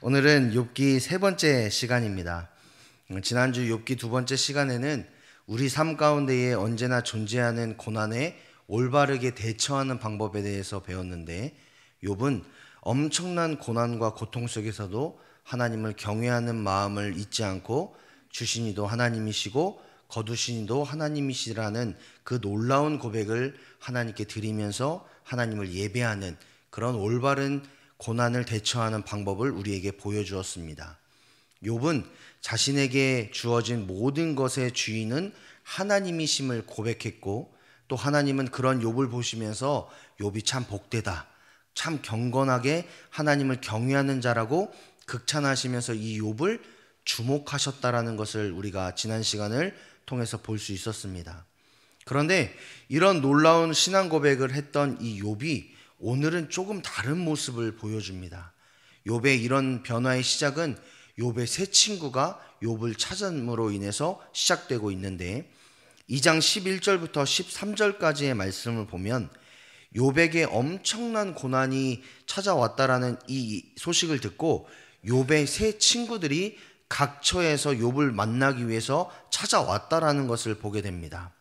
오늘은 욥기 세 번째 시간입니다. 지난주 욥기 두 번째 시간에는 우리 삶 가운데에 언제나 존재하는 고난에 올바르게 대처하는 방법에 대해서 배웠는데, 욥은 엄청난 고난과 고통 속에서도 하나님을 경외하는 마음을 잊지 않고 주신 이도 하나님이시고 거두신 이도 하나님이시라는 그 놀라운 고백을 하나님께 드리면서 하나님을 예배하는 그런 올바른 고난을 대처하는 방법을 우리에게 보여주었습니다. 욥은 자신에게 주어진 모든 것의 주인은 하나님이심을 고백했고, 또 하나님은 그런 욥을 보시면서 욥이 참 복되다, 참 경건하게 하나님을 경외하는 자라고 극찬하시면서 이 욥을 주목하셨다라는 것을 우리가 지난 시간을 통해서 볼 수 있었습니다. 그런데 이런 놀라운 신앙 고백을 했던 이 욥이 오늘은 조금 다른 모습을 보여줍니다. 욥의 이런 변화의 시작은 욥의 세 친구가 욥을 찾음으로 인해서 시작되고 있는데, 2장 11절부터 13절까지의 말씀을 보면 욥에게 엄청난 고난이 찾아왔다라는 이 소식을 듣고 욥의 세 친구들이 각처에서 욥을 만나기 위해서 찾아왔다라는 것을 보게 됩니다.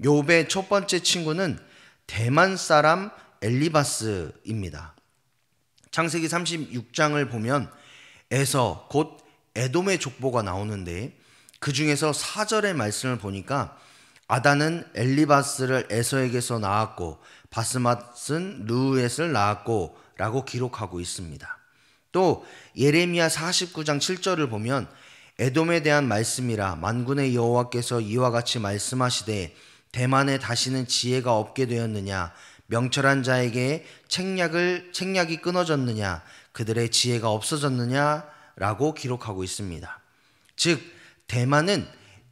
욥의 첫 번째 친구는 대만 사람 엘리바스입니다. 창세기 36장을 보면 에서 곧 에돔의 족보가 나오는데, 그 중에서 4절의 말씀을 보니까 아단은 엘리바스를 에서에게서 낳았고 바스맛은 르우엣을 낳았고 라고 기록하고 있습니다. 또 예레미야 49장 7절을 보면 에돔에 대한 말씀이라 만군의 여호와께서 이와 같이 말씀하시되 대만에 다시는 지혜가 없게 되었느냐, 명철한 자에게 책략이 끊어졌느냐, 그들의 지혜가 없어졌느냐 라고 기록하고 있습니다. 즉 대만은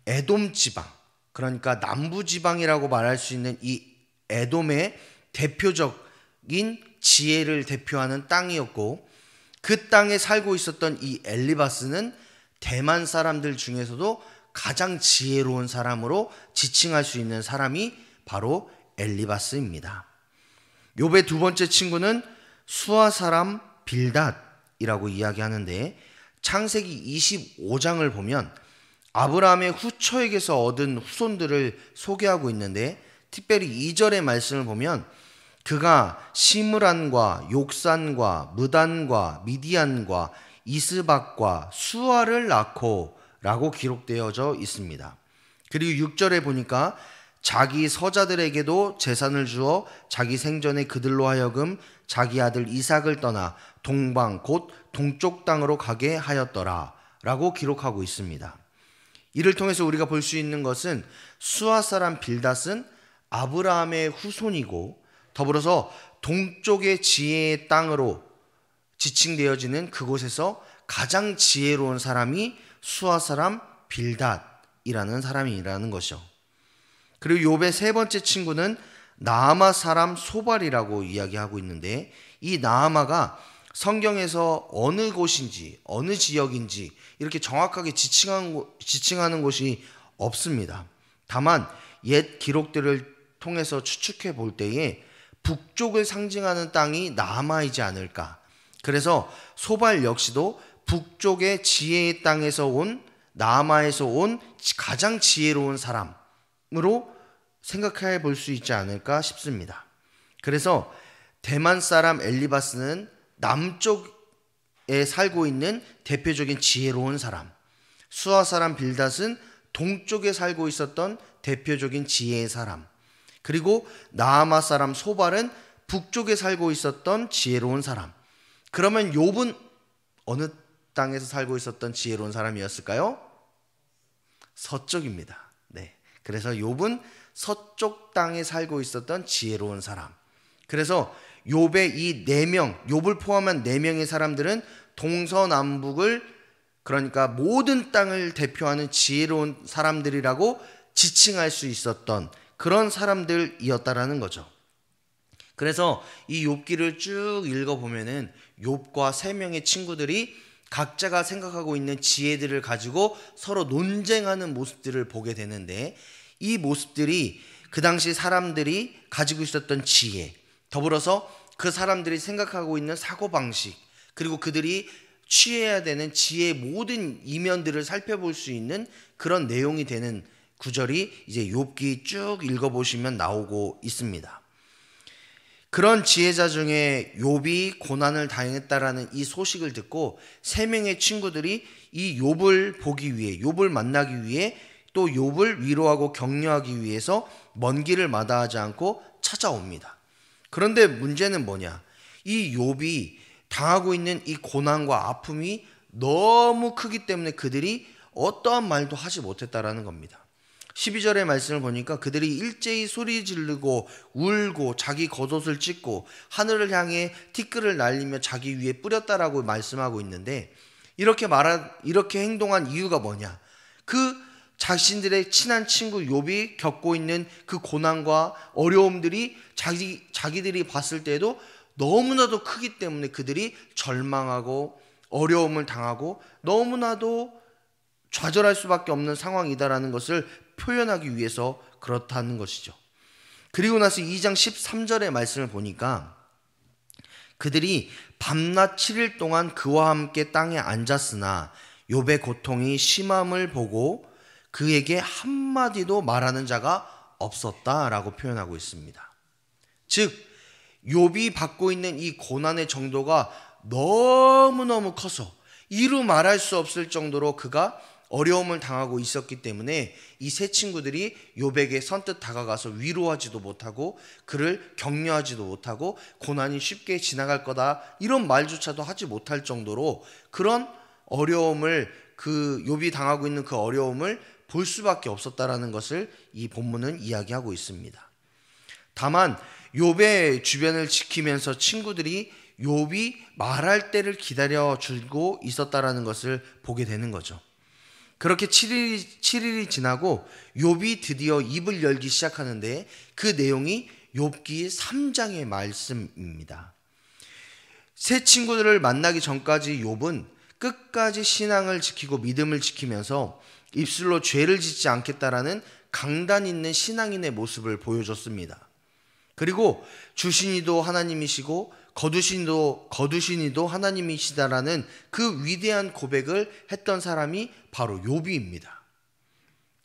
에돔 지방, 그러니까 남부 지방이라고 말할 수 있는 이 에돔의 대표적인 지혜를 대표하는 땅이었고, 그 땅에 살고 있었던 이 엘리바스는 대만 사람들 중에서도 가장 지혜로운 사람으로 지칭할 수 있는 사람이 바로 엘리바스입니다. 욥의 두 번째 친구는 수아 사람 빌닷이라고 이야기하는데, 창세기 25장을 보면 아브라함의 후처에게서 얻은 후손들을 소개하고 있는데, 특별히 2절의 말씀을 보면 그가 시므란과 욕산과 무단과 미디안과 이스박과 수아를 낳고 라고 기록되어져 있습니다. 그리고 6절에 보니까 자기 서자들에게도 재산을 주어 자기 생전에 그들로 하여금 자기 아들 이삭을 떠나 동방 곧 동쪽 땅으로 가게 하였더라 라고 기록하고 있습니다. 이를 통해서 우리가 볼 수 있는 것은 수아 사람 빌닷은 아브라함의 후손이고, 더불어서 동쪽의 지혜의 땅으로 지칭되어지는 그곳에서 가장 지혜로운 사람이 수아 사람 빌닷이라는 사람이라는 것이죠. 그리고 욥의 세 번째 친구는 나아마 사람 소발이라고 이야기하고 있는데, 이 나아마가 성경에서 어느 곳인지 어느 지역인지 이렇게 정확하게 지칭하는 곳이 없습니다. 다만 옛 기록들을 통해서 추측해 볼 때에 북쪽을 상징하는 땅이 나아마이지 않을까. 그래서 소발 역시도 북쪽의 지혜의 땅에서 온, 나아마에서 온 가장 지혜로운 사람으로 생각해 볼 수 있지 않을까 싶습니다. 그래서 대만 사람 엘리바스는 남쪽에 살고 있는 대표적인 지혜로운 사람, 수아 사람 빌닷은 동쪽에 살고 있었던 대표적인 지혜의 사람, 그리고 나아마 사람 소발은 북쪽에 살고 있었던 지혜로운 사람. 그러면 욥은 어느 땅에서 살고 있었던 지혜로운 사람이었을까요? 서쪽입니다. 네. 그래서 욥은 서쪽 땅에 살고 있었던 지혜로운 사람. 그래서 욥의 이 4명, 욥을 포함한 4명의 사람들은 동서남북을, 그러니까 모든 땅을 대표하는 지혜로운 사람들이라고 지칭할 수 있었던 그런 사람들이었다라는 거죠. 그래서 이 욥기를 쭉 읽어보면은 욥과 3명의 친구들이 각자가 생각하고 있는 지혜들을 가지고 서로 논쟁하는 모습들을 보게 되는데, 이 모습들이 그 당시 사람들이 가지고 있었던 지혜, 더불어서 그 사람들이 생각하고 있는 사고방식, 그리고 그들이 취해야 되는 지혜의 모든 이면들을 살펴볼 수 있는 그런 내용이 되는 구절이 이제 욥기 쭉 읽어보시면 나오고 있습니다. 그런 지혜자 중에 욥이 고난을 당했다라는 이 소식을 듣고 세 명의 친구들이 이 욥을 보기 위해, 욥을 만나기 위해, 또 욥을 위로하고 격려하기 위해서 먼 길을 마다하지 않고 찾아옵니다. 그런데 문제는 뭐냐? 이 욥이 당하고 있는 이 고난과 아픔이 너무 크기 때문에 그들이 어떠한 말도 하지 못했다라는 겁니다. 12절의 말씀을 보니까 그들이 일제히 소리 지르고 울고 자기 겉옷을 찢고 하늘을 향해 티끌을 날리며 자기 위에 뿌렸다라고 말씀하고 있는데, 이렇게 행동한 이유가 뭐냐? 그 자신들의 친한 친구 욥이 겪고 있는 그 고난과 어려움들이 자기들이 봤을 때도 너무나도 크기 때문에 그들이 절망하고 어려움을 당하고 너무나도 좌절할 수밖에 없는 상황이다라는 것을 표현하기 위해서 그렇다는 것이죠. 그리고 나서 2장 13절의 말씀을 보니까 그들이 밤낮 7일 동안 그와 함께 땅에 앉았으나 욥의 고통이 심함을 보고 그에게 한마디도 말하는 자가 없었다라고 표현하고 있습니다. 즉 욥이 받고 있는 이 고난의 정도가 너무너무 커서 이루 말할 수 없을 정도로 그가 어려움을 당하고 있었기 때문에 이 세 친구들이 욥에게 선뜻 다가가서 위로하지도 못하고 그를 격려하지도 못하고 고난이 쉽게 지나갈 거다 이런 말조차도 하지 못할 정도로 그런 어려움을, 그 욥이 당하고 있는 그 어려움을 볼 수밖에 없었다라는 것을 이 본문은 이야기하고 있습니다. 다만 욥의 주변을 지키면서 친구들이 욥이 말할 때를 기다려주고 있었다라는 것을 보게 되는 거죠. 그렇게 7일이 지나고 욥이 드디어 입을 열기 시작하는데 그 내용이 욥기 3장의 말씀입니다. 새 친구들을 만나기 전까지 욥은 끝까지 신앙을 지키고 믿음을 지키면서 입술로 죄를 짓지 않겠다라는 강단 있는 신앙인의 모습을 보여줬습니다. 그리고 주신이도 하나님이시고 거두신이도 하나님이시다라는 그 위대한 고백을 했던 사람이 바로 욥입니다.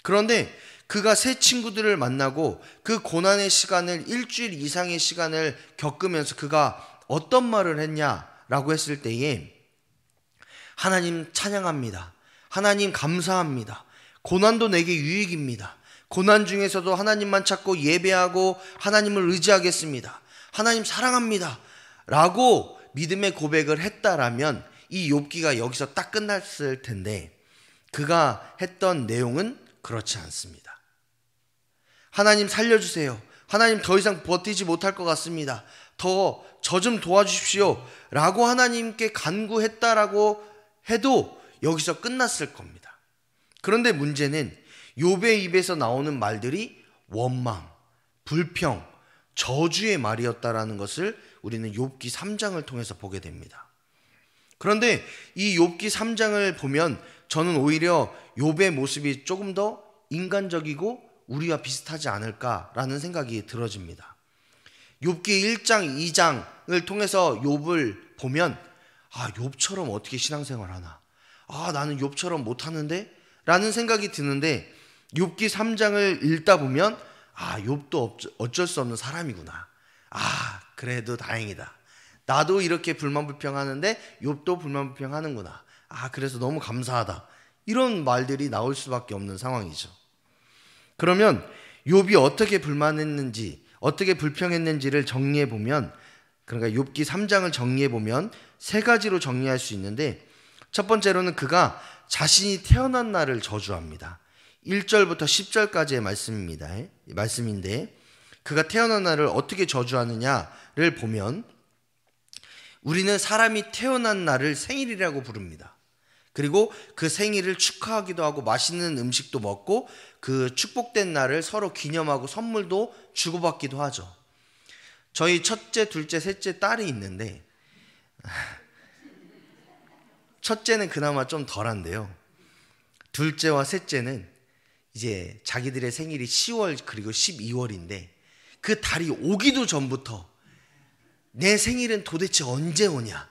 그런데 그가 새 친구들을 만나고 그 고난의 시간을 일주일 이상의 시간을 겪으면서 그가 어떤 말을 했냐라고 했을 때에 하나님 찬양합니다. 하나님 감사합니다. 고난도 내게 유익입니다. 고난 중에서도 하나님만 찾고 예배하고 하나님을 의지하겠습니다. 하나님 사랑합니다. 라고 믿음의 고백을 했다라면 이 욥기가 여기서 딱 끝났을 텐데 그가 했던 내용은 그렇지 않습니다. 하나님 살려주세요. 하나님 더 이상 버티지 못할 것 같습니다. 더 저 좀 도와주십시오. 라고 하나님께 간구했다라고 해도 여기서 끝났을 겁니다. 그런데 문제는 욥의 입에서 나오는 말들이 원망, 불평, 저주의 말이었다라는 것을 우리는 욥기 3장을 통해서 보게 됩니다. 그런데 이 욥기 3장을 보면 저는 오히려 욥의 모습이 조금 더 인간적이고 우리와 비슷하지 않을까라는 생각이 들어집니다. 욥기 1장, 2장을 통해서 욥을 보면 욥처럼 어떻게 신앙생활 하나? 나는 욥처럼 못하는데? 라는 생각이 드는데 욥기 3장을 읽다 보면 욥도 어쩔 수 없는 사람이구나. 그래도 다행이다. 나도 이렇게 불만불평하는데 욥도 불만불평하는구나. 그래서 너무 감사하다. 이런 말들이 나올 수밖에 없는 상황이죠. 그러면 욥이 어떻게 불만했는지, 어떻게 불평했는지를 정리해보면, 그러니까 욥기 3장을 정리해보면 세 가지로 정리할 수 있는데, 첫 번째로는 그가 자신이 태어난 날을 저주합니다. 1절부터 10절까지의 말씀인데 그가 태어난 날을 어떻게 저주하느냐를 보면 우리는 사람이 태어난 날을 생일이라고 부릅니다. 그리고 그 생일을 축하하기도 하고 맛있는 음식도 먹고 그 축복된 날을 서로 기념하고 선물도 주고받기도 하죠. 저희 첫째, 둘째, 셋째 딸이 있는데 첫째는 그나마 좀 덜한데요. 둘째와 셋째는 이제 자기들의 생일이 10월 그리고 12월인데 그 달이 오기도 전부터 내 생일은 도대체 언제 오냐?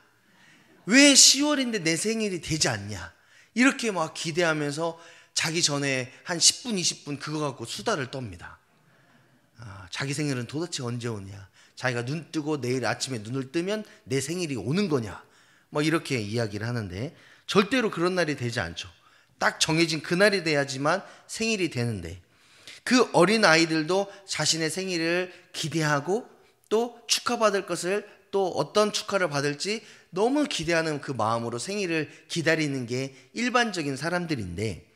왜 10월인데 내 생일이 되지 않냐, 이렇게 막 기대하면서 자기 전에 한 10분 20분 그거 갖고 수다를 떱니다. 자기 생일은 도대체 언제 오냐, 자기가 눈 뜨고 내일 아침에 눈을 뜨면 내 생일이 오는 거냐, 뭐 이렇게 이야기를 하는데 절대로 그런 날이 되지 않죠. 딱 정해진 그날이 돼야지만 생일이 되는데, 그 어린 아이들도 자신의 생일을 기대하고 또 축하받을 것을, 또 어떤 축하를 받을지 너무 기대하는 그 마음으로 생일을 기다리는 게 일반적인 사람들인데,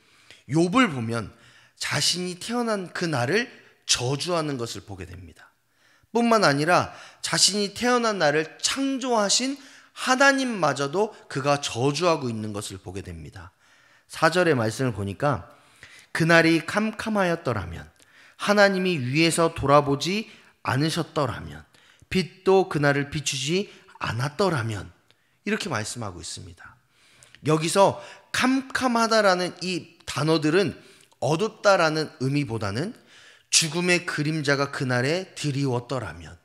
욥을 보면 자신이 태어난 그 날을 저주하는 것을 보게 됩니다. 뿐만 아니라 자신이 태어난 날을 창조하신 하나님마저도 그가 저주하고 있는 것을 보게 됩니다. 4절의 말씀을 보니까 그날이 캄캄하였더라면, 하나님이 위에서 돌아보지 않으셨더라면, 빛도 그날을 비추지 않았더라면, 이렇게 말씀하고 있습니다. 여기서 캄캄하다라는 이 단어들은 어둡다라는 의미보다는 죽음의 그림자가 그날에 드리웠더라면,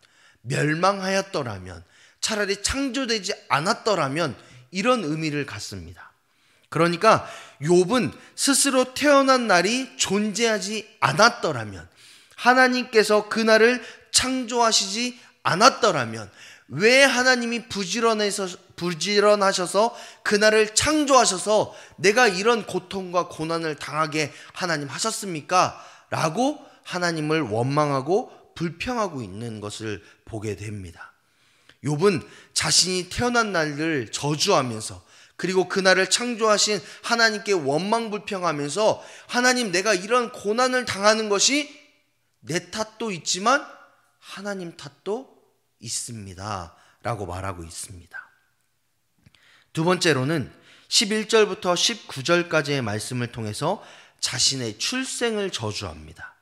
멸망하였더라면, 차라리 창조되지 않았더라면, 이런 의미를 갖습니다. 그러니까 욥은 스스로 태어난 날이 존재하지 않았더라면, 하나님께서 그날을 창조하시지 않았더라면, 왜 하나님이 부지런하셔서 그날을 창조하셔서 내가 이런 고통과 고난을 당하게 하나님 하셨습니까? 라고 하나님을 원망하고 불평하고 있는 것을 보게 됩니다. 욥은 자신이 태어난 날을 저주하면서, 그리고 그날을 창조하신 하나님께 원망불평하면서, 하나님, 내가 이런 고난을 당하는 것이 내 탓도 있지만 하나님 탓도 있습니다 라고 말하고 있습니다. 두 번째로는 11절부터 19절까지의 말씀을 통해서 자신의 출생을 저주합니다.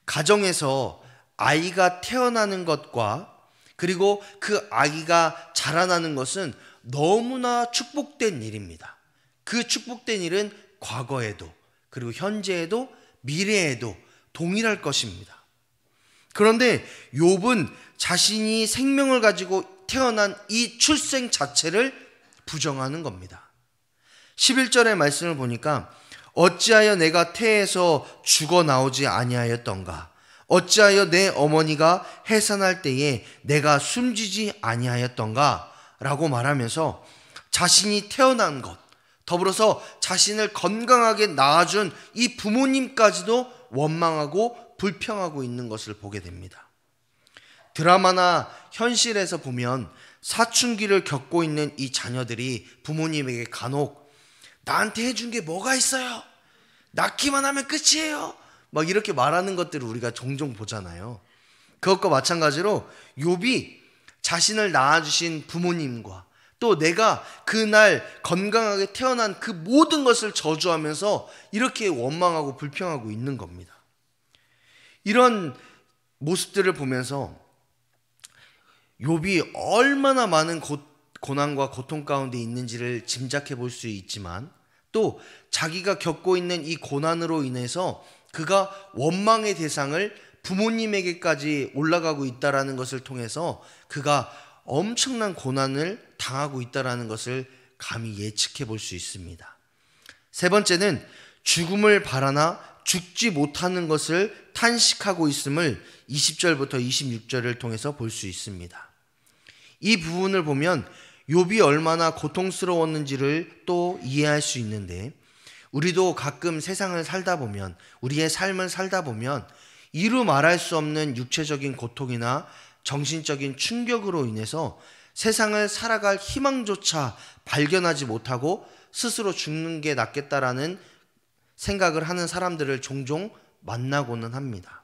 가정에서 아이가 태어나는 것과 그리고 그 아이가 자라나는 것은 너무나 축복된 일입니다. 그 축복된 일은 과거에도, 그리고 현재에도, 미래에도 동일할 것입니다. 그런데 욥은 자신이 생명을 가지고 태어난 이 출생 자체를 부정하는 겁니다. 11절의 말씀을 보니까 어찌하여 내가 태에서 죽어 나오지 아니하였던가, 어찌하여 내 어머니가 해산할 때에 내가 숨지지 아니하였던가 라고 말하면서 자신이 태어난 것, 더불어서 자신을 건강하게 낳아준 이 부모님까지도 원망하고 불평하고 있는 것을 보게 됩니다. 드라마나 현실에서 보면 사춘기를 겪고 있는 이 자녀들이 부모님에게 간혹 나한테 해준 게 뭐가 있어요? 낳기만 하면 끝이에요. 막 이렇게 말하는 것들을 우리가 종종 보잖아요. 그것과 마찬가지로 욥이 자신을 낳아주신 부모님과 또 내가 그날 건강하게 태어난 그 모든 것을 저주하면서 이렇게 원망하고 불평하고 있는 겁니다. 이런 모습들을 보면서 욥이 얼마나 많은 고난과 고통 가운데 있는지를 짐작해 볼 수 있지만, 또 자기가 겪고 있는 이 고난으로 인해서 그가 원망의 대상을 부모님에게까지 올라가고 있다는 것을 통해서 그가 엄청난 고난을 당하고 있다는 것을 감히 예측해 볼 수 있습니다. 세 번째는 죽음을 바라나 죽지 못하는 것을 탄식하고 있음을 20절부터 26절을 통해서 볼 수 있습니다. 이 부분을 보면 욥이 얼마나 고통스러웠는지를 또 이해할 수 있는데, 우리도 가끔 세상을 살다 보면, 우리의 삶을 살다 보면 이루 말할 수 없는 육체적인 고통이나 정신적인 충격으로 인해서 세상을 살아갈 희망조차 발견하지 못하고 스스로 죽는 게 낫겠다라는 생각을 하는 사람들을 종종 만나고는 합니다.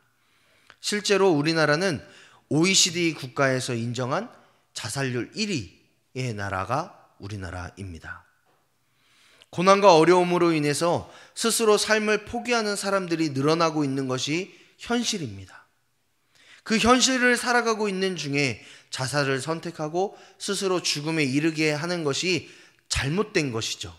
실제로 우리나라는 OECD 국가에서 인정한 자살률 1위의 나라가 우리나라입니다. 고난과 어려움으로 인해서 스스로 삶을 포기하는 사람들이 늘어나고 있는 것이 현실입니다. 그 현실을 살아가고 있는 중에 자살을 선택하고 스스로 죽음에 이르게 하는 것이 잘못된 것이죠.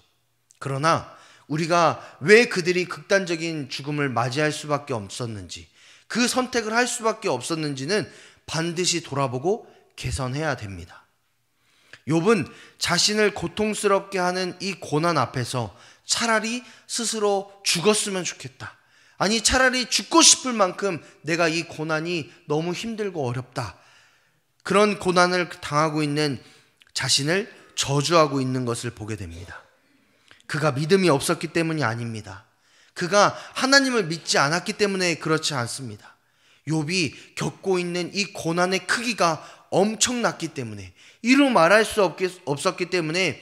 그러나 우리가 왜 그들이 극단적인 죽음을 맞이할 수밖에 없었는지, 그 선택을 할 수밖에 없었는지는 반드시 돌아보고 개선해야 됩니다. 욥은 자신을 고통스럽게 하는 이 고난 앞에서 차라리 스스로 죽었으면 좋겠다. 아니, 차라리 죽고 싶을 만큼 내가 이 고난이 너무 힘들고 어렵다. 그런 고난을 당하고 있는 자신을 저주하고 있는 것을 보게 됩니다. 그가 믿음이 없었기 때문이 아닙니다. 그가 하나님을 믿지 않았기 때문에 그렇지 않습니다. 욥이 겪고 있는 이 고난의 크기가 엄청났기 때문에, 이루 말할 수 없었기 때문에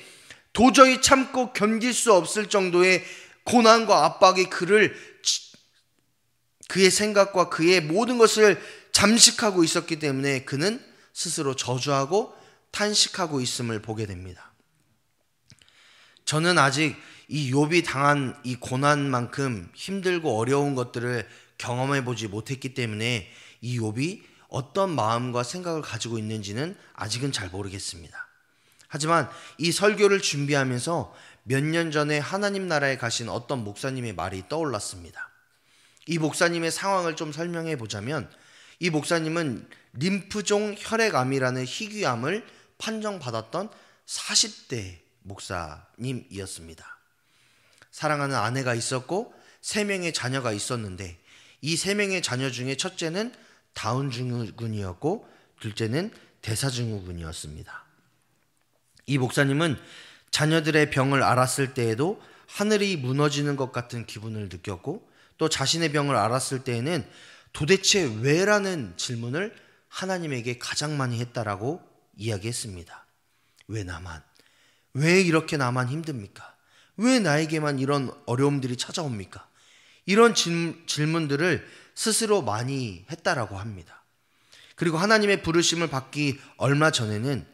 도저히 참고 견딜 수 없을 정도의 고난과 압박이 그의 생각과 그의 모든 것을 잠식하고 있었기 때문에 그는 스스로 저주하고 탄식하고 있음을 보게 됩니다. 저는 아직 이 욥이 당한 이 고난만큼 힘들고 어려운 것들을 경험해 보지 못했기 때문에 이 욥이 어떤 마음과 생각을 가지고 있는지는 아직은 잘 모르겠습니다. 하지만 이 설교를 준비하면서 몇 년 전에 하나님 나라에 가신 어떤 목사님의 말이 떠올랐습니다. 이 목사님의 상황을 좀 설명해 보자면, 이 목사님은 림프종 혈액암이라는 희귀암을 판정받았던 40대 목사님이었습니다. 사랑하는 아내가 있었고 3명의 자녀가 있었는데, 이 3명의 자녀 중에 첫째는 다운 증후군이었고 둘째는 대사증후군이었습니다. 이 목사님은 자녀들의 병을 알았을 때에도 하늘이 무너지는 것 같은 기분을 느꼈고, 또 자신의 병을 알았을 때에는 도대체 왜라는 질문을 하나님에게 가장 많이 했다라고 이야기했습니다. 왜 나만? 왜 이렇게 나만 힘듭니까? 왜 나에게만 이런 어려움들이 찾아옵니까? 이런 질문들을 스스로 많이 했다라고 합니다. 그리고 하나님의 부르심을 받기 얼마 전에는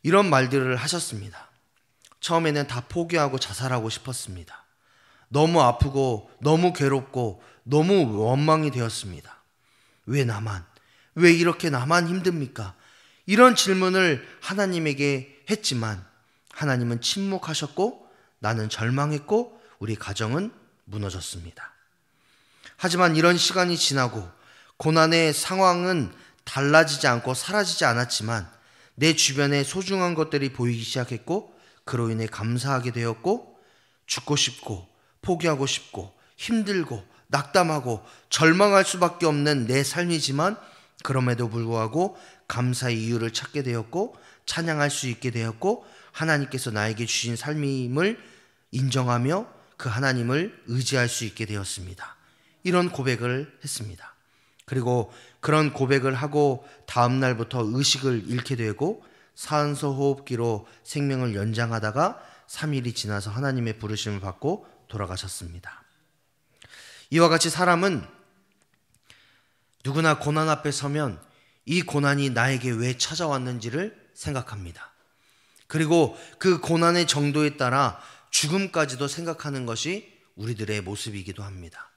이런 말들을 하셨습니다. 처음에는 다 포기하고 자살하고 싶었습니다. 너무 아프고 너무 괴롭고 너무 원망이 되었습니다. 왜 나만? 왜 이렇게 나만 힘듭니까? 이런 질문을 하나님에게 했지만 하나님은 침묵하셨고 나는 절망했고 우리 가정은 무너졌습니다. 하지만 이런 시간이 지나고 고난의 상황은 달라지지 않고 사라지지 않았지만 내 주변에 소중한 것들이 보이기 시작했고, 그로 인해 감사하게 되었고, 죽고 싶고 포기하고 싶고 힘들고 낙담하고 절망할 수밖에 없는 내 삶이지만 그럼에도 불구하고 감사의 이유를 찾게 되었고, 찬양할 수 있게 되었고, 하나님께서 나에게 주신 삶임을 인정하며 그 하나님을 의지할 수 있게 되었습니다. 이런 고백을 했습니다. 그리고 그런 고백을 하고 다음 날부터 의식을 잃게 되고 산소 호흡기로 생명을 연장하다가 3일이 지나서 하나님의 부르심을 받고 돌아가셨습니다. 이와 같이 사람은 누구나 고난 앞에 서면 이 고난이 나에게 왜 찾아왔는지를 생각합니다. 그리고 그 고난의 정도에 따라 죽음까지도 생각하는 것이 우리들의 모습이기도 합니다.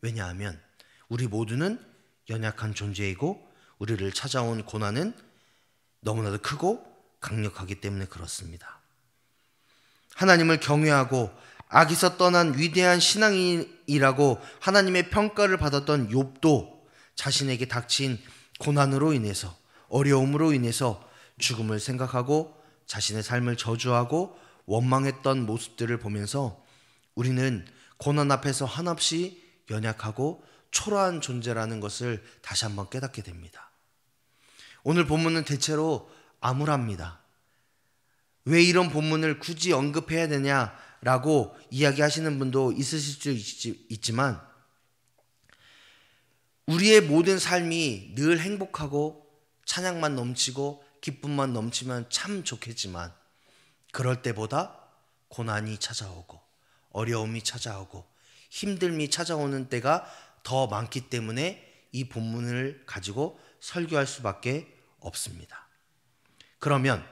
왜냐하면 우리 모두는 연약한 존재이고 우리를 찾아온 고난은 너무나도 크고 강력하기 때문에 그렇습니다. 하나님을 경외하고 악에서 떠난 위대한 신앙인이라고 하나님의 평가를 받았던 욥도 자신에게 닥친 고난으로 인해서, 어려움으로 인해서 죽음을 생각하고 자신의 삶을 저주하고 원망했던 모습들을 보면서 우리는 고난 앞에서 한없이 연약하고 초라한 존재라는 것을 다시 한번 깨닫게 됩니다. 오늘 본문은 대체로 암울합니다. 왜 이런 본문을 굳이 언급해야 되냐라고 이야기하시는 분도 있으실 수 있지만, 우리의 모든 삶이 늘 행복하고 찬양만 넘치고 기쁨만 넘치면 참 좋겠지만, 그럴 때보다 고난이 찾아오고 어려움이 찾아오고 힘듦이 찾아오는 때가 더 많기 때문에 이 본문을 가지고 설교할 수밖에 없습니다. 그러면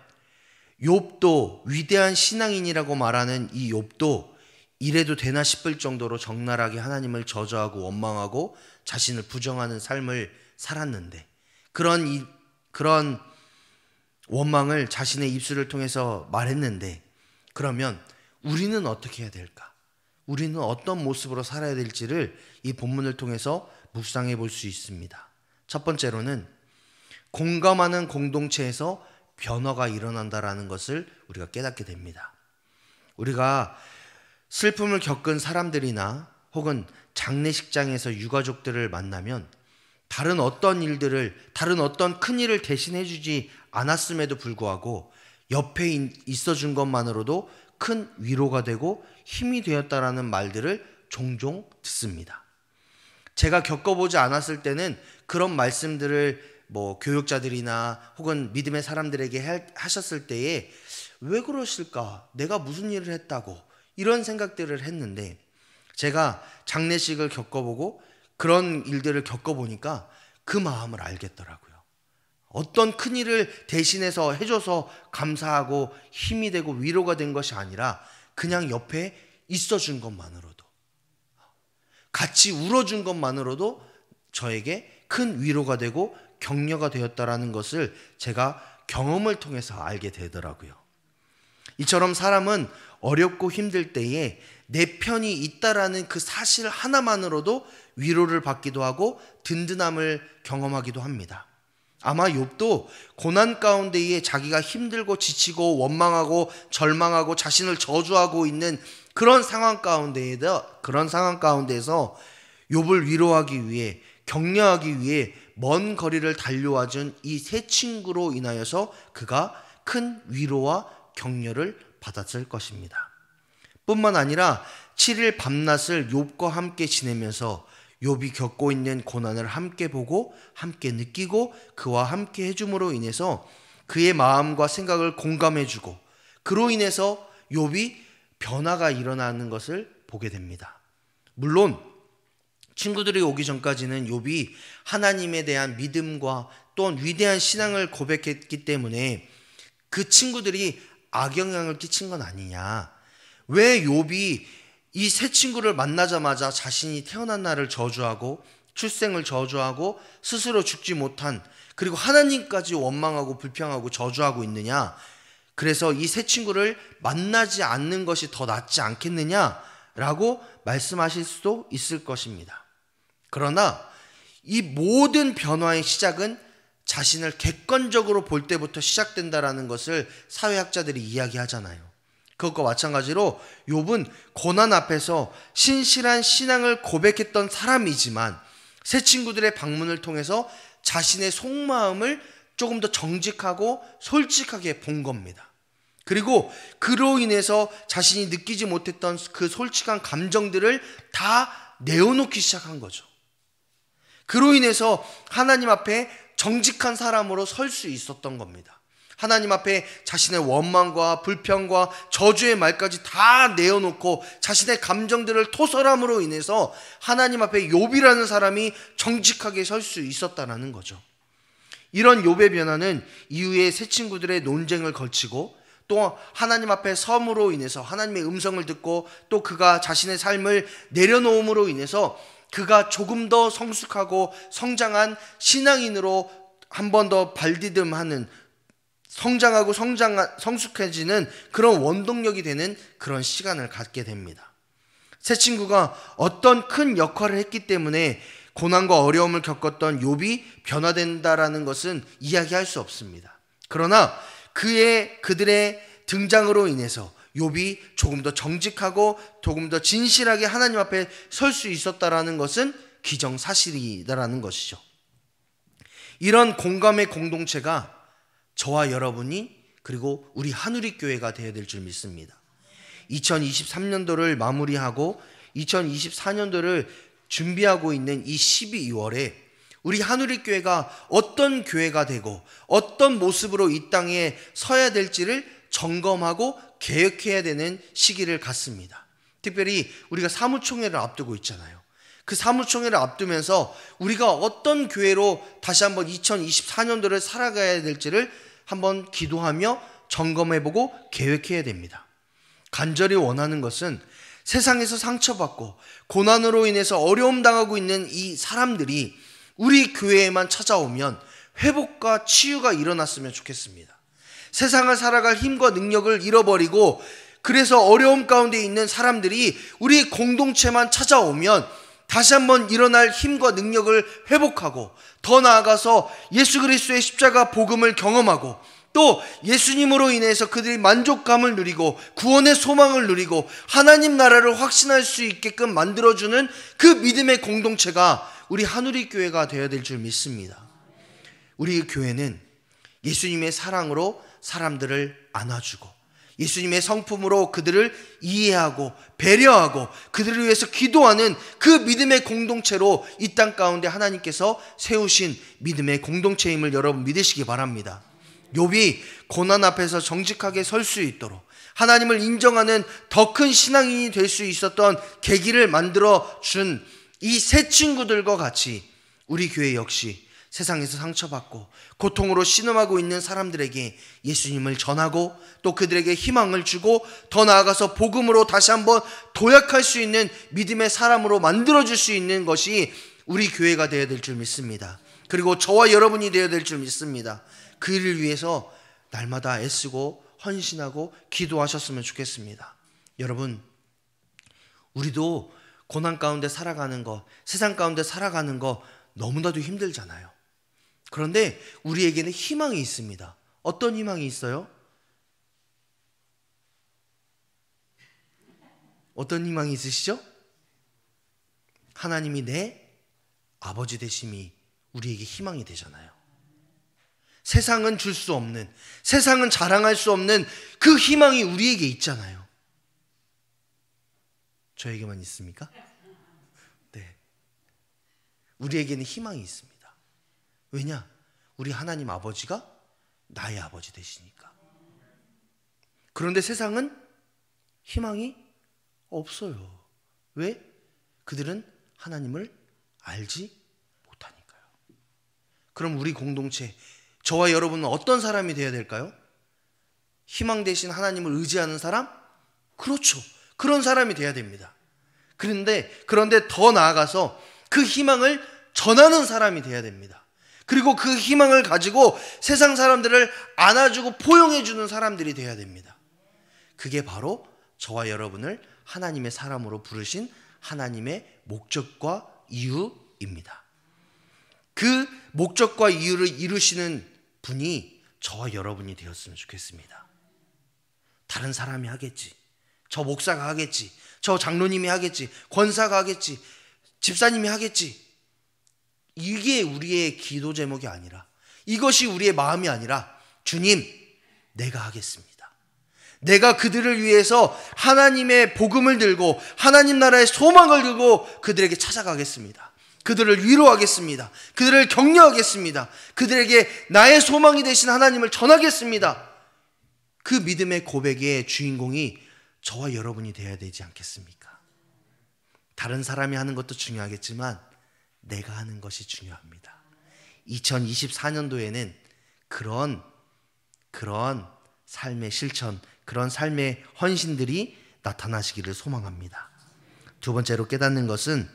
욥도, 위대한 신앙인이라고 말하는 이 욥도 이래도 되나 싶을 정도로 적나라하게 하나님을 저주하고 원망하고 자신을 부정하는 삶을 살았는데, 그런 원망을 자신의 입술을 통해서 말했는데, 그러면 우리는 어떻게 해야 될까? 우리는 어떤 모습으로 살아야 될지를 이 본문을 통해서 묵상해 볼 수 있습니다. 첫 번째로는 공감하는 공동체에서 변화가 일어난다라는 것을 우리가 깨닫게 됩니다. 우리가 슬픔을 겪은 사람들이나 혹은 장례식장에서 유가족들을 만나면 다른 어떤 큰 일을 대신해 주지 않았음에도 불구하고 옆에 있어준 것만으로도 큰 위로가 되고 힘이 되었다라는 말들을 종종 듣습니다. 제가 겪어보지 않았을 때는 그런 말씀들을 교육자들이나 혹은 믿음의 사람들에게 하셨을 때에 왜 그러실까? 내가 무슨 일을 했다고? 이런 생각들을 했는데 제가 장례식을 겪어보고 그런 일들을 겪어보니까 그 마음을 알겠더라고요. 어떤 큰 일을 대신해서 해줘서 감사하고 힘이 되고 위로가 된 것이 아니라 그냥 옆에 있어준 것만으로도, 같이 울어준 것만으로도 저에게 큰 위로가 되고 격려가 되었다라는 것을 제가 경험을 통해서 알게 되더라고요. 이처럼 사람은 어렵고 힘들 때에 내 편이 있다라는 그 사실 하나만으로도 위로를 받기도 하고 든든함을 경험하기도 합니다. 아마 욥도 고난 가운데에 자기가 힘들고 지치고 원망하고 절망하고 자신을 저주하고 있는 그런 상황 가운데에서 욥을 위로하기 위해, 격려하기 위해 먼 거리를 달려와 준 이 세 친구로 인하여서 그가 큰 위로와 격려를 받았을 것입니다. 뿐만 아니라 7일 밤낮을 욥과 함께 지내면서 욥이 겪고 있는 고난을 함께 보고 함께 느끼고 그와 함께 해줌으로 인해서 그의 마음과 생각을 공감해주고 그로 인해서 욥이 변화가 일어나는 것을 보게 됩니다. 물론 친구들이 오기 전까지는 욥이 하나님에 대한 믿음과 또한 위대한 신앙을 고백했기 때문에 그 친구들이 악영향을 끼친 건 아니냐, 왜 욥이 이 세 친구를 만나자마자 자신이 태어난 날을 저주하고 출생을 저주하고 스스로 죽지 못한, 그리고 하나님까지 원망하고 불평하고 저주하고 있느냐, 그래서 이 세 친구를 만나지 않는 것이 더 낫지 않겠느냐라고 말씀하실 수도 있을 것입니다. 그러나 이 모든 변화의 시작은 자신을 객관적으로 볼 때부터 시작된다라는 것을 사회학자들이 이야기하잖아요. 그것과 마찬가지로 욥은 고난 앞에서 신실한 신앙을 고백했던 사람이지만 세 친구들의 방문을 통해서 자신의 속마음을 조금 더 정직하고 솔직하게 본 겁니다. 그리고 그로 인해서 자신이 느끼지 못했던 그 솔직한 감정들을 다 내어놓기 시작한 거죠. 그로 인해서 하나님 앞에 정직한 사람으로 설 수 있었던 겁니다. 하나님 앞에 자신의 원망과 불평과 저주의 말까지 다 내어놓고 자신의 감정들을 토설함으로 인해서 하나님 앞에 욥이라는 사람이 정직하게 설 수 있었다는 거죠. 이런 욥의 변화는 이후에 세 친구들의 논쟁을 거치고 또 하나님 앞에 섬으로 인해서 하나님의 음성을 듣고 또 그가 자신의 삶을 내려놓음으로 인해서 그가 조금 더 성숙하고 성장한 신앙인으로 한 번 더 발디듬하는, 성장하고 성숙해지는 그런 원동력이 되는 그런 시간을 갖게 됩니다. 세 친구가 어떤 큰 역할을 했기 때문에 고난과 어려움을 겪었던 욥이 변화된다라는 것은 이야기할 수 없습니다. 그러나 그들의 등장으로 인해서 욥이 조금 더 정직하고 조금 더 진실하게 하나님 앞에 설 수 있었다라는 것은 기정사실이다라는 것이죠. 이런 공감의 공동체가 저와 여러분이 그리고 우리 한우리교회가 되어야 될 줄 믿습니다. 2023년도를 마무리하고 2024년도를 준비하고 있는 이 12월에 우리 한우리교회가 어떤 교회가 되고 어떤 모습으로 이 땅에 서야 될지를 점검하고 계획해야 되는 시기를 갖습니다. 특별히 우리가 사무총회를 앞두고 있잖아요. 그 사무총회를 앞두면서 우리가 어떤 교회로 다시 한번 2024년도를 살아가야 될지를 한번 기도하며 점검해보고 계획해야 됩니다. 간절히 원하는 것은 세상에서 상처받고 고난으로 인해서 어려움 당하고 있는 이 사람들이 우리 교회에만 찾아오면 회복과 치유가 일어났으면 좋겠습니다. 세상을 살아갈 힘과 능력을 잃어버리고 그래서 어려움 가운데 있는 사람들이 우리 공동체만 찾아오면 다시 한번 일어날 힘과 능력을 회복하고 더 나아가서 예수 그리스도의 십자가 복음을 경험하고 또 예수님으로 인해서 그들이 만족감을 누리고 구원의 소망을 누리고 하나님 나라를 확신할 수 있게끔 만들어주는 그 믿음의 공동체가 우리 한우리 교회가 되어야 될 줄 믿습니다. 우리 교회는 예수님의 사랑으로 사람들을 안아주고 예수님의 성품으로 그들을 이해하고 배려하고 그들을 위해서 기도하는 그 믿음의 공동체로 이 땅 가운데 하나님께서 세우신 믿음의 공동체임을 여러분 믿으시기 바랍니다. 욥이 고난 앞에서 정직하게 설 수 있도록 하나님을 인정하는 더 큰 신앙인이 될 수 있었던 계기를 만들어 준 이 세 친구들과 같이 우리 교회 역시 세상에서 상처받고 고통으로 신음하고 있는 사람들에게 예수님을 전하고 또 그들에게 희망을 주고 더 나아가서 복음으로 다시 한번 도약할 수 있는 믿음의 사람으로 만들어줄 수 있는 것이 우리 교회가 되어야 될 줄 믿습니다. 그리고 저와 여러분이 되어야 될 줄 믿습니다. 그 일을 위해서 날마다 애쓰고 헌신하고 기도하셨으면 좋겠습니다. 여러분, 우리도 고난 가운데 살아가는 거, 세상 가운데 살아가는 거 너무나도 힘들잖아요. 그런데 우리에게는 희망이 있습니다. 어떤 희망이 있어요? 어떤 희망이 있으시죠? 하나님이 내 아버지 되심이 우리에게 희망이 되잖아요. 세상은 줄 수 없는, 세상은 자랑할 수 없는 그 희망이 우리에게 있잖아요. 저에게만 있습니까? 네. 우리에게는 희망이 있습니다. 왜냐? 우리 하나님 아버지가 나의 아버지 되시니까. 그런데 세상은 희망이 없어요. 왜? 그들은 하나님을 알지 못하니까요. 그럼 우리 공동체, 저와 여러분은 어떤 사람이 되어야 될까요? 희망 대신 하나님을 의지하는 사람? 그렇죠. 그런 사람이 되어야 됩니다. 그런데 더 나아가서 그 희망을 전하는 사람이 되어야 됩니다. 그리고 그 희망을 가지고 세상 사람들을 안아주고 포용해주는 사람들이 되어야 됩니다. 그게 바로 저와 여러분을 하나님의 사람으로 부르신 하나님의 목적과 이유입니다. 그 목적과 이유를 이루시는 분이 저와 여러분이 되었으면 좋겠습니다. 다른 사람이 하겠지, 저 목사가 하겠지, 저 장로님이 하겠지, 권사가 하겠지, 집사님이 하겠지, 이게 우리의 기도 제목이 아니라, 이것이 우리의 마음이 아니라, 주님, 내가 하겠습니다. 내가 그들을 위해서 하나님의 복음을 들고 하나님 나라의 소망을 들고 그들에게 찾아가겠습니다. 그들을 위로하겠습니다. 그들을 격려하겠습니다. 그들에게 나의 소망이 되신 하나님을 전하겠습니다. 그 믿음의 고백의 주인공이 저와 여러분이 되어야 되지 않겠습니까? 다른 사람이 하는 것도 중요하겠지만 내가 하는 것이 중요합니다. 2024년도에는 그런 삶의 실천, 그런 삶의 헌신들이 나타나시기를 소망합니다. 두 번째로 깨닫는 것은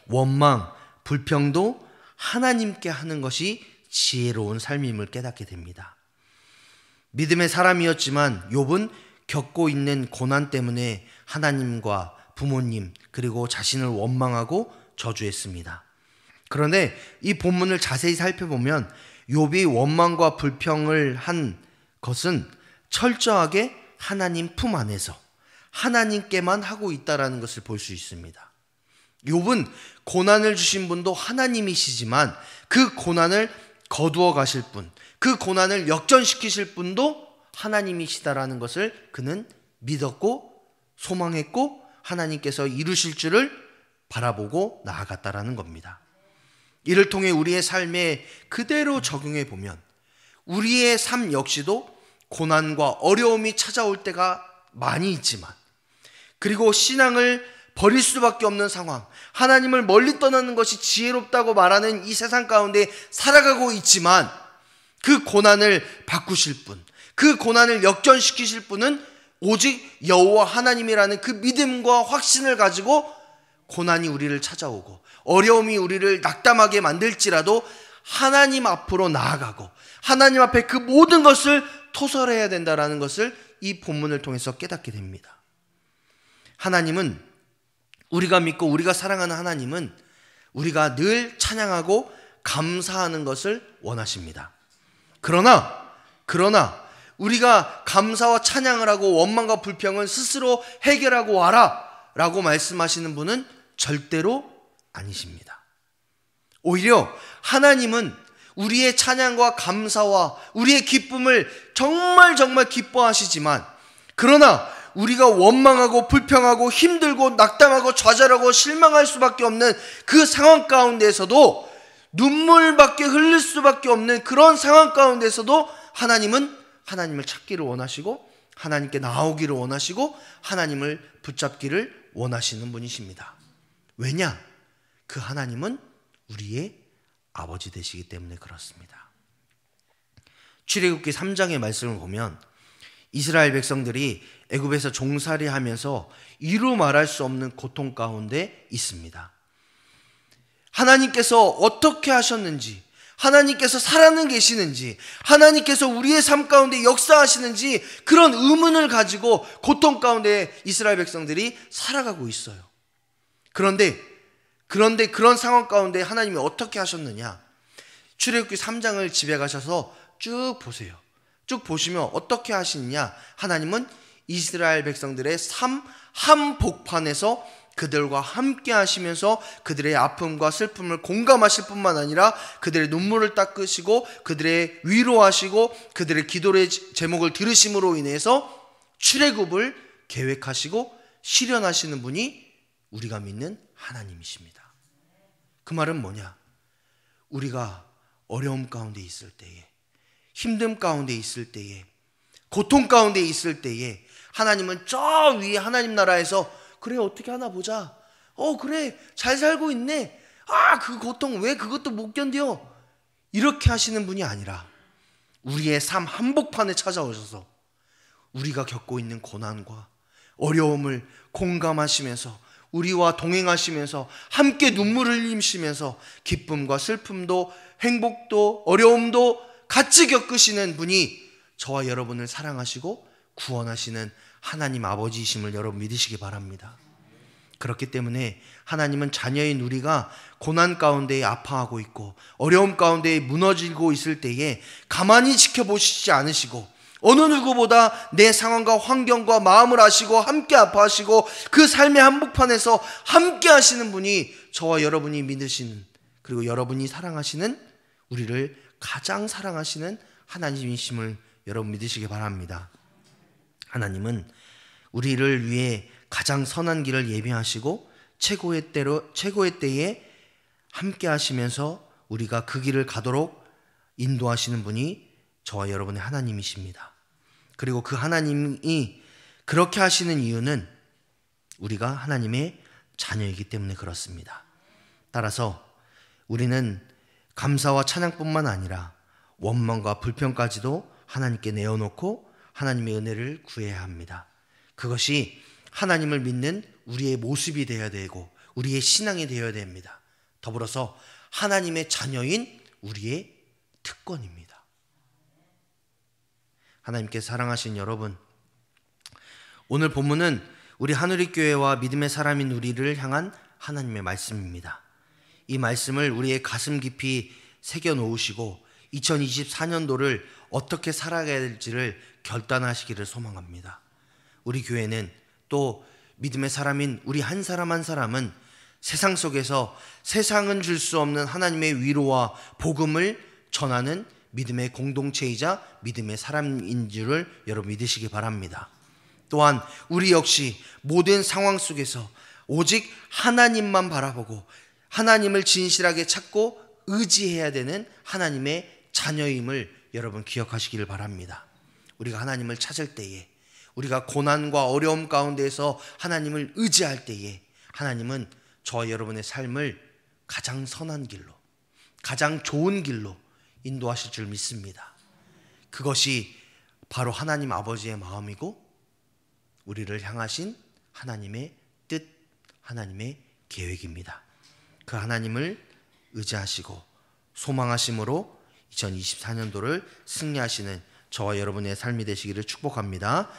원망, 불평도 하나님께 하는 것이 지혜로운 삶임을 깨닫게 됩니다. 믿음의 사람이었지만 욥은 겪고 있는 고난 때문에 하나님과 부모님 그리고 자신을 원망하고 저주했습니다. 그런데 이 본문을 자세히 살펴보면 욥이 원망과 불평을 한 것은 철저하게 하나님 품 안에서 하나님께만 하고 있다라는 것을 볼 수 있습니다. 욥은 고난을 주신 분도 하나님이시지만 그 고난을 거두어 가실 분, 그 고난을 역전시키실 분도 하나님이시다라는 것을 그는 믿었고 소망했고 하나님께서 이루실 줄을 바라보고 나아갔다라는 겁니다. 이를 통해 우리의 삶에 그대로 적용해 보면 우리의 삶 역시도 고난과 어려움이 찾아올 때가 많이 있지만, 그리고 신앙을 버릴 수밖에 없는 상황, 하나님을 멀리 떠나는 것이 지혜롭다고 말하는 이 세상 가운데 살아가고 있지만 그 고난을 바꾸실 분, 그 고난을 역전시키실 분은 오직 여호와 하나님이라는 그 믿음과 확신을 가지고 고난이 우리를 찾아오고 어려움이 우리를 낙담하게 만들지라도 하나님 앞으로 나아가고 하나님 앞에 그 모든 것을 토설해야 된다는 것을 이 본문을 통해서 깨닫게 됩니다. 하나님은, 우리가 믿고 우리가 사랑하는 하나님은 우리가 늘 찬양하고 감사하는 것을 원하십니다. 그러나 그러나 우리가 감사와 찬양을 하고 원망과 불평은 스스로 해결하고 와라 라고 말씀하시는 분은 절대로 아니십니다. 오히려 하나님은 우리의 찬양과 감사와 우리의 기쁨을 정말 기뻐하시지만, 그러나 우리가 원망하고 불평하고 힘들고 낙담하고 좌절하고 실망할 수밖에 없는 그 상황 가운데서도, 눈물밖에 흘릴 수밖에 없는 그런 상황 가운데서도 하나님은 하나님을 찾기를 원하시고 하나님께 나오기를 원하시고 하나님을 붙잡기를 원하시는 분이십니다. 왜냐? 그 하나님은 우리의 아버지 되시기 때문에 그렇습니다. 출애굽기 3장의 말씀을 보면 이스라엘 백성들이 애굽에서 종살이하면서 이루 말할 수 없는 고통 가운데 있습니다. 하나님께서 어떻게 하셨는지, 하나님께서 살아는 계시는지, 하나님께서 우리의 삶 가운데 역사하시는지 그런 의문을 가지고 고통 가운데 이스라엘 백성들이 살아가고 있어요. 그런데 그런 상황 가운데 하나님이 어떻게 하셨느냐? 출애굽기 3장을 집에 가셔서 쭉 보세요. 쭉 보시면 어떻게 하시느냐? 하나님은 이스라엘 백성들의 삶 한복판에서 그들과 함께 하시면서 그들의 아픔과 슬픔을 공감하실 뿐만 아니라 그들의 눈물을 닦으시고 그들의 위로하시고 그들의 기도의 제목을 들으심으로 인해서 출애굽을 계획하시고 실현하시는 분이 우리가 믿는 하나님이십니다. 그 말은 뭐냐? 우리가 어려움 가운데 있을 때에, 힘듦 가운데 있을 때에, 고통 가운데 있을 때에 하나님은 저 위에 하나님 나라에서 그래 어떻게 하나 보자, 그래 잘 살고 있네, 그 고통 왜 그것도 못 견뎌, 이렇게 하시는 분이 아니라 우리의 삶 한복판에 찾아오셔서 우리가 겪고 있는 고난과 어려움을 공감하시면서 우리와 동행하시면서 함께 눈물을 흘리시면서 기쁨과 슬픔도 행복도 어려움도 같이 겪으시는 분이 저와 여러분을 사랑하시고 구원하시는 하나님 아버지이심을 여러분 믿으시기 바랍니다. 그렇기 때문에 하나님은 자녀인 우리가 고난 가운데 아파하고 있고 어려움 가운데 무너지고 있을 때에 가만히 지켜보시지 않으시고 어느 누구보다 내 상황과 환경과 마음을 아시고 함께 아파하시고 그 삶의 한복판에서 함께 하시는 분이 저와 여러분이 믿으시는, 그리고 여러분이 사랑하시는, 우리를 가장 사랑하시는 하나님이심을 여러분 믿으시기 바랍니다. 하나님은 우리를 위해 가장 선한 길을 예비하시고 최고의 때에 함께 하시면서 우리가 그 길을 가도록 인도하시는 분이 저와 여러분의 하나님이십니다. 그리고 그 하나님이 그렇게 하시는 이유는 우리가 하나님의 자녀이기 때문에 그렇습니다. 따라서 우리는 감사와 찬양뿐만 아니라 원망과 불평까지도 하나님께 내어놓고 하나님의 은혜를 구해야 합니다. 그것이 하나님을 믿는 우리의 모습이 되어야 되고 우리의 신앙이 되어야 됩니다. 더불어서 하나님의 자녀인 우리의 특권입니다. 하나님께 사랑하신 여러분, 오늘 본문은 우리 하누리교회와 믿음의 사람인 우리를 향한 하나님의 말씀입니다. 이 말씀을 우리의 가슴 깊이 새겨 놓으시고 2024년도를 어떻게 살아가야 될지를 결단하시기를 소망합니다. 우리 교회는 또 믿음의 사람인 우리 한 사람 한 사람은 세상 속에서 세상은 줄 수 없는 하나님의 위로와 복음을 전하는 믿음의 공동체이자 믿음의 사람인 줄을 여러분 믿으시기 바랍니다. 또한 우리 역시 모든 상황 속에서 오직 하나님만 바라보고 하나님을 진실하게 찾고 의지해야 되는 하나님의 자녀임을 여러분 기억하시기를 바랍니다. 우리가 하나님을 찾을 때에, 우리가 고난과 어려움 가운데에서 하나님을 의지할 때에 하나님은 저와 여러분의 삶을 가장 선한 길로, 가장 좋은 길로 인도하실 줄 믿습니다. 그것이 바로 하나님 아버지의 마음이고 우리를 향하신 하나님의 뜻, 하나님의 계획입니다. 그 하나님을 의지하시고 소망하심으로 2024년도를 승리하시는 저와 여러분의 삶이 되시기를 축복합니다.